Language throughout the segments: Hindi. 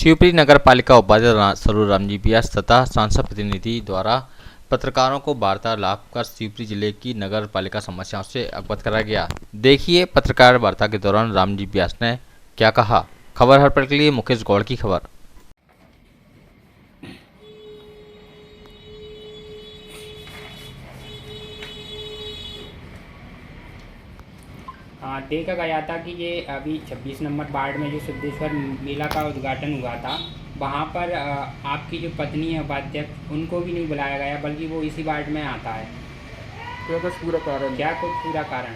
शिवपुरी नगर पालिका उपाध्यक्ष सरूर रामजी व्यास तथा सांसद प्रतिनिधि द्वारा पत्रकारों को वार्तालाप कर शिवपुरी जिले की नगर पालिका समस्याओं से अवगत कराया गया। देखिए पत्रकार वार्ता के दौरान रामजी व्यास ने क्या कहा। खबर हर पल के लिए मुकेश गौड़ की खबर। देखा गया था कि ये अभी 26 नंबर वार्ड में जो सिद्धेश्वर मेला का उद्घाटन हुआ था, वहाँ पर आपकी जो पत्नी है उपाध्यक्ष, उनको भी नहीं बुलाया गया, बल्कि वो इसी वार्ड में आता है। क्या कुछ पूरा कारण?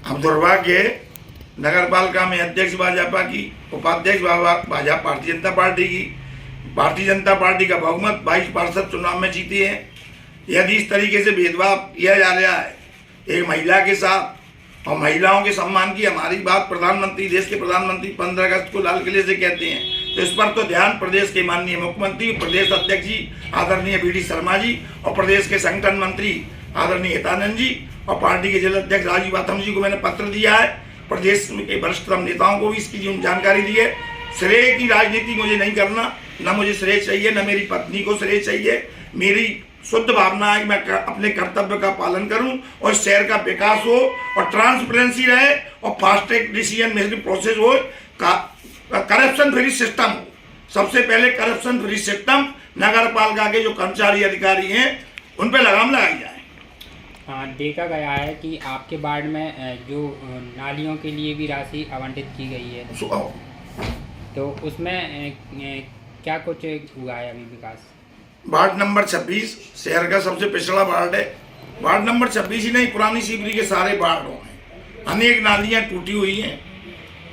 हम दुर्भाग्य नगर पालिका में अध्यक्ष भाजपा की, उपाध्यक्ष भाजपा भारतीय जनता पार्टी की। भारतीय जनता पार्टी का बहुमत 22 पार्षद चुनाव में जीती है। यदि इस तरीके से भेदभाव किया जा रहा है एक महिला के साथ और महिलाओं के सम्मान की हमारी बात प्रधानमंत्री, देश के प्रधानमंत्री 15 अगस्त को लाल किले से कहते हैं, तो इस पर तो ध्यान प्रदेश के माननीय मुख्यमंत्री, प्रदेश अध्यक्ष जी आदरणीय वी.डी. शर्मा जी और प्रदेश के संगठन मंत्री आदरणीय हितानंद जी और पार्टी के जिला अध्यक्ष राजीव आथम जी को मैंने पत्र दिया है। प्रदेश के वरिष्ठतम नेताओं को भी इसकी जानकारी दी है। श्रेय की राजनीति मुझे नहीं करना, न मुझे श्रेय चाहिए, न मेरी पत्नी को श्रेय चाहिए। मेरी शुद्ध भावना है कि मैं अपने कर्तव्य का पालन करूं और शहर का विकास हो और ट्रांसपेरेंसी रहे और fast track decision making process हो, करप्शन फ्री सिस्टम हो। सबसे पहले करप्शन फ्री सिस्टम नगर पालिका के जो कर्मचारी अधिकारी हैं उन पर लगाम लगाई जाए। देखा गया है कि आपके वार्ड में जो नालियों के लिए भी राशि आवंटित की गई है, तो उसमें क्या कुछ हुआ है अभी विकास? वार्ड नंबर 26 शहर का सबसे पिछड़ा वार्ड है। वार्ड नंबर 26 ही नहीं, पुरानी शिवपुरी के सारे वार्डों में अनेक नालियां टूटी हुई हैं।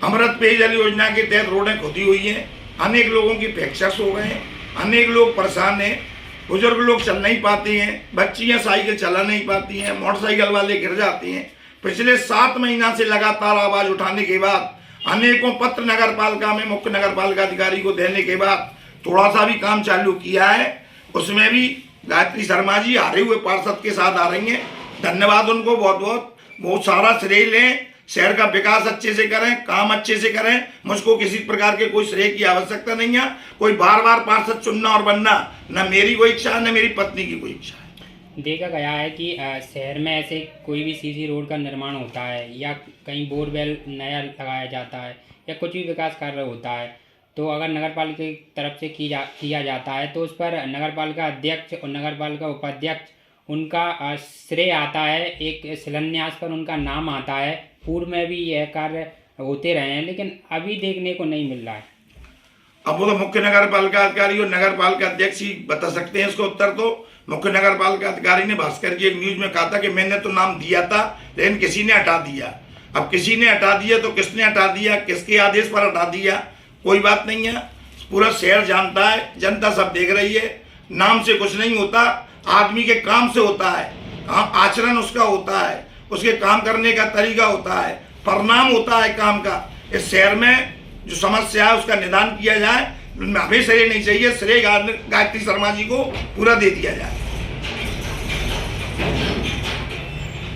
अमृत पेयजल योजना के तहत रोडें खुदी हुई हैं। अनेक लोगों की फ्रैक्चर्स हो गए हैं। अनेक लोग परेशान हैं। बुजुर्ग लोग चल नहीं पाते हैं, बच्चियां साइकिल चला नहीं पाती हैं, मोटरसाइकिल वाले गिर जाते हैं। पिछले 7 महीना से लगातार आवाज उठाने के बाद, अनेकों पत्र नगर पालिका में मुख्य नगर पालिका अधिकारी को देने के बाद थोड़ा सा भी काम चालू किया है। उसमें भी गायत्री शर्मा जी हारे हुए पार्षद के साथ आ रही हैं। धन्यवाद उनको, बहुत सारा श्रेय लें। शहर का विकास अच्छे से करें, काम अच्छे से करें। मुझको किसी प्रकार के कोई श्रेय की आवश्यकता नहीं है। कोई बार बार पार्षद चुनना और बनना न मेरी कोई इच्छा है, न मेरी पत्नी की कोई इच्छा है। देखा गया है कि शहर में ऐसे कोई भी सीसी रोड का निर्माण होता है या कहीं बोरवेल नया लगाया जाता है या कुछ भी विकास कार्य होता है, तो अगर नगर पालिका की तरफ से किया जाता है तो उस पर नगर पालिका अध्यक्ष और नगर पालिका उपाध्यक्ष उनका श्रेय आता है। एक शिलान्यास पर उनका नाम आता है। पूर्व में भी यह कार्य होते रहे हैं, लेकिन अभी देखने को नहीं मिल रहा है। अब वो तो मुख्य नगर पालिका अधिकारी और नगर पालिका अध्यक्ष ही बता सकते हैं इसको उत्तर। तो मुख्य नगर पालिका अधिकारी ने भास्कर की एक न्यूज में कहा था कि मैंने तो नाम दिया था लेकिन किसी ने हटा दिया। अब किसी ने हटा दिया तो किसने हटा दिया, किसके आदेश पर हटा दिया, कोई बात नहीं है। पूरा शहर जानता है, जनता सब देख रही है। नाम से कुछ नहीं होता, आदमी के काम से होता है। आचरण उसका होता है, उसके काम करने का तरीका होता है, परिणाम होता है काम का। इस शहर में जो समस्या है उसका निदान किया जाए। हमें श्रेय नहीं चाहिए, श्रेय गायत्री शर्मा जी को पूरा दे दिया जाए।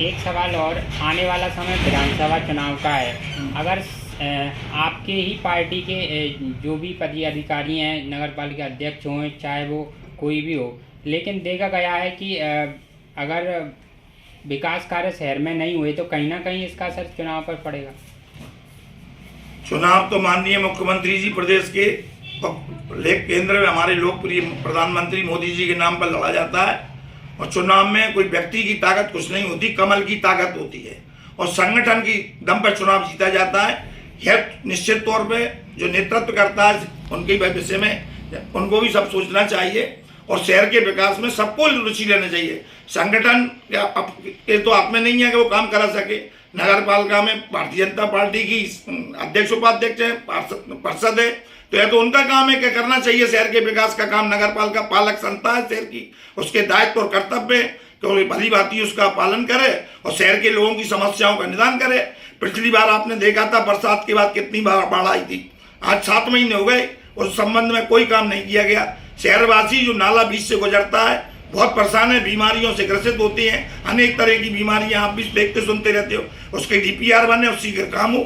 एक सवाल और, आने वाला समय विधानसभा चुनाव का है। अगर आपके ही पार्टी के जो भी पदाधिकारी हैं, नगर पालिका अध्यक्ष हों चाहे वो कोई भी हो, लेकिन देखा गया है कि अगर विकास कार्य शहर में नहीं हुए तो कहीं ना कहीं इसका असर चुनाव पर पड़ेगा। चुनाव तो माननीय मुख्यमंत्री जी प्रदेश के केंद्र में हमारे लोकप्रिय प्रधानमंत्री मोदी जी के नाम पर लड़ा जाता है। और चुनाव में कोई व्यक्ति की ताकत कुछ नहीं होती, कमल की ताकत होती है और संगठन की दम पर चुनाव जीता जाता है। यह निश्चित तौर पे जो नेतृत्व करता है उनके भविष्य में उनको भी सब सोचना चाहिए और शहर के विकास में सबको रुचि लेना चाहिए। संगठन के तो आप में नहीं है कि वो काम करा सके। नगर पालिका में भारतीय जनता पार्टी की अध्यक्ष उपाध्यक्ष है, पार्षद है, तो यह तो उनका काम है कि करना चाहिए शहर के विकास का काम। नगर पालिका पालक संस्था है शहर की, उसके दायित्व और कर्तव्य है कि भली भांति उसका पालन करे और शहर के लोगों की समस्याओं का निदान करे। पिछली बार आपने देखा था बरसात के बाद कितनी बाढ़ आई थी। आज 7 महीने हो गए, उस संबंध में कोई काम नहीं किया गया। शहरवासी जो नाला बीच से गुजरता है बहुत परेशान है, बीमारियों से ग्रसित होती हैं। अनेक तरह की बीमारियां आप भी देखते सुनते रहते हो। उसके DPR बने, उसी का काम हो।